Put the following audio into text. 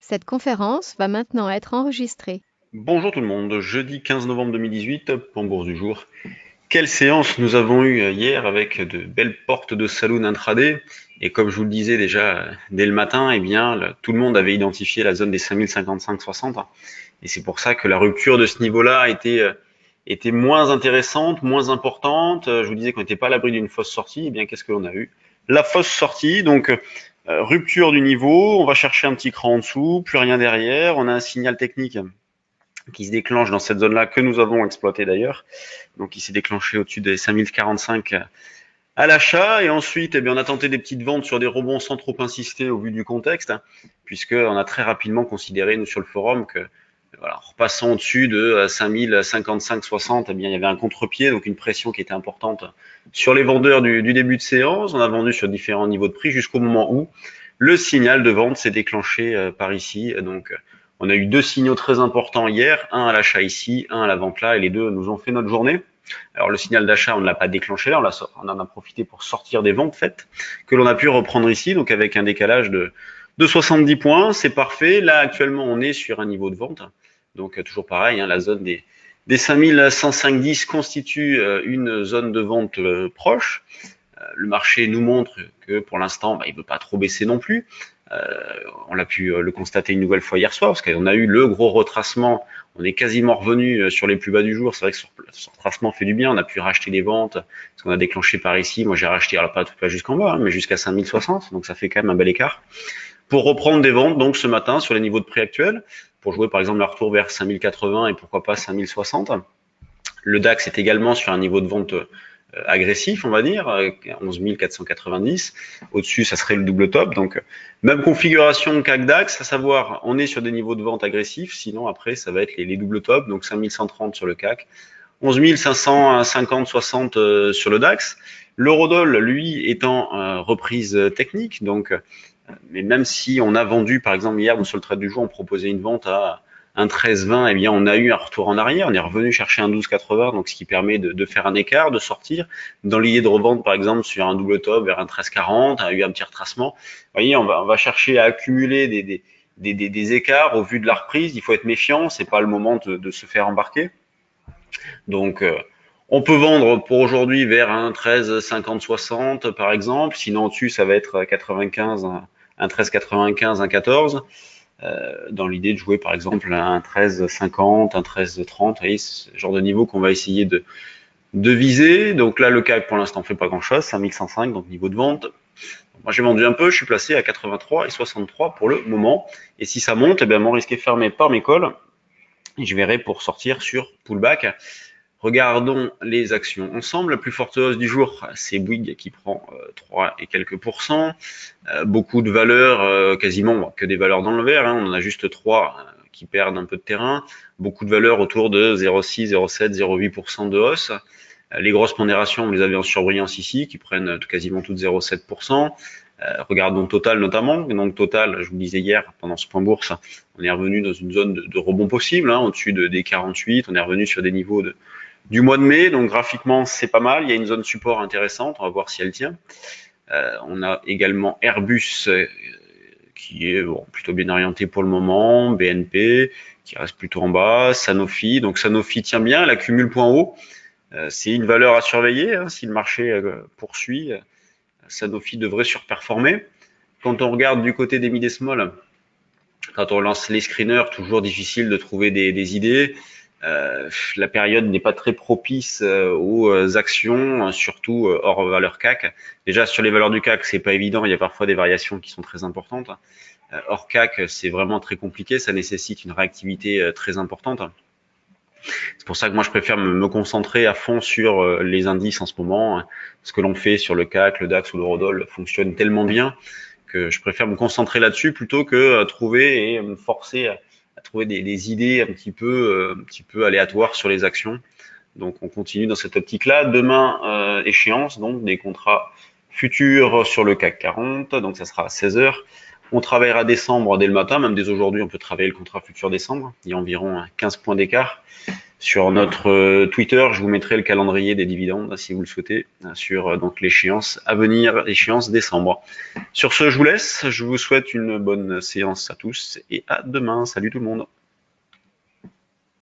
Cette conférence va maintenant être enregistrée. Bonjour tout le monde, jeudi 15 novembre 2018, en bourse du jour. Quelle séance nous avons eue hier avec de belles portes de saloon intraday. Et comme je vous le disais déjà dès le matin, eh bien, tout le monde avait identifié la zone des 5055-60. Et c'est pour ça que la rupture de ce niveau-là était moins intéressante, moins importante. Je vous disais qu'on n'était pas à l'abri d'une fausse sortie. Eh bien, qu'est-ce que l'on a eu? La fausse sortie, donc rupture du niveau, on va chercher un petit cran en dessous, plus rien derrière, on a un signal technique qui se déclenche dans cette zone-là que nous avons exploité d'ailleurs. Donc il s'est déclenché au-dessus des 5045 à l'achat et ensuite eh bien, on a tenté des petites ventes sur des rebonds sans trop insister au vu du contexte, puisqu'on a très rapidement considéré nous sur le forum que voilà, en repassant au-dessus de 5055-60, eh bien il y avait un contre-pied, donc une pression qui était importante sur les vendeurs du début de séance. On a vendu sur différents niveaux de prix jusqu'au moment où le signal de vente s'est déclenché par ici. Donc on a eu deux signaux très importants hier, un à l'achat ici, un à la vente là, et les deux nous ont fait notre journée. Alors le signal d'achat, on ne l'a pas déclenché là, on en a profité pour sortir des ventes faites, que l'on a pu reprendre ici, donc avec un décalage de 70 points, c'est parfait. Là actuellement on est sur un niveau de vente, donc toujours pareil, la zone des 5105-10 constitue une zone de vente proche. Le marché nous montre que pour l'instant, il ne veut pas trop baisser non plus. On a pu le constater une nouvelle fois hier soir, parce qu'on a eu le gros retracement. On est quasiment revenu sur les plus bas du jour. C'est vrai que ce retracement fait du bien. On a pu racheter des ventes, parce qu'on a déclenché par ici. Moi, j'ai racheté, alors pas jusqu'en bas, mais jusqu'à 5060. Donc, ça fait quand même un bel écart. Pour reprendre des ventes, donc, ce matin, sur les niveaux de prix actuels, pour jouer, par exemple, le retour vers 5080 et pourquoi pas 5060. Le DAX est également sur un niveau de vente agressif, on va dire, 11 490. Au-dessus, ça serait le double top. Donc, même configuration qu'AC DAX, à savoir, on est sur des niveaux de vente agressifs. Sinon, après, ça va être les double tops. Donc, 5130 sur le CAC, 11 550, 60 sur le DAX. L'eurodoll, lui, est en reprise technique. Donc, mais même si on a vendu, par exemple, hier, sur le trade du jour, on proposait une vente à un 13,20, eh bien, on a eu un retour en arrière. On est revenu chercher un 12,80, donc ce qui permet de faire un écart, de sortir. Dans l'idée de revente, par exemple, sur un double top vers un 13,40, a eu un petit retracement. Vous voyez, on va chercher à accumuler des écarts au vu de la reprise. Il faut être méfiant. C'est pas le moment de se faire embarquer. Donc, on peut vendre pour aujourd'hui vers un 13, 50, 60 par exemple. Sinon, au-dessus, ça va être 95, un 13, 95, un 14. Dans l'idée de jouer par exemple un 13, 50, un 13, 30. Vous voyez, c'est ce genre de niveau qu'on va essayer de viser. Donc là, le CAC pour l'instant fait pas grand-chose, 5105, donc niveau de vente. Moi, j'ai vendu un peu, je suis placé à 83 et 63 pour le moment. Et si ça monte, eh bien, mon risque est fermé par mes calls. Et je verrai pour sortir sur pullback. Regardons les actions ensemble. La plus forte hausse du jour, c'est Bouygues qui prend 3 et quelques pourcents. Beaucoup de valeurs, quasiment que des valeurs dans le vert. On en a juste 3 qui perdent un peu de terrain. Beaucoup de valeurs autour de 0,6, 0,7, 0,8% de hausse. Les grosses pondérations, vous les avez en surbrillance ici, qui prennent quasiment toutes 0,7%. Regardons Total notamment. Et donc Total, je vous le disais hier, pendant ce point bourse, on est revenu dans une zone de rebond possible, au-dessus des 48. On est revenu sur des niveaux du mois de mai, donc graphiquement c'est pas mal, il y a une zone support intéressante, on va voir si elle tient. On a également Airbus qui est plutôt bien orienté pour le moment, BNP qui reste plutôt en bas, Sanofi, donc Sanofi tient bien, elle accumule point haut, c'est une valeur à surveiller, si le marché poursuit, Sanofi devrait surperformer. Quand on regarde du côté des mid et small, quand on lance les screeners, toujours difficile de trouver des idées. La période n'est pas très propice aux actions, surtout hors valeur CAC. Déjà sur les valeurs du CAC, c'est pas évident, il y a parfois des variations qui sont très importantes. Hors CAC, c'est vraiment très compliqué, ça nécessite une réactivité très importante. C'est pour ça que moi je préfère me concentrer à fond sur les indices en ce moment. Ce que l'on fait sur le CAC, le DAX ou l'Eurodoll fonctionne tellement bien que je préfère me concentrer là-dessus plutôt que trouver et me forcer à trouver des idées un petit peu aléatoires sur les actions. Donc on continue dans cette optique-là. Demain, échéance, donc des contrats futurs sur le CAC 40, donc ça sera à 16 heures. On travaillera décembre dès le matin, même dès aujourd'hui on peut travailler le contrat futur décembre, il y a environ 15 points d'écart. Sur notre Twitter, je vous mettrai le calendrier des dividendes si vous le souhaitez, sur donc l'échéance à venir, échéance décembre. Sur ce, je vous laisse. Je vous souhaite une bonne séance à tous et à demain. Salut tout le monde.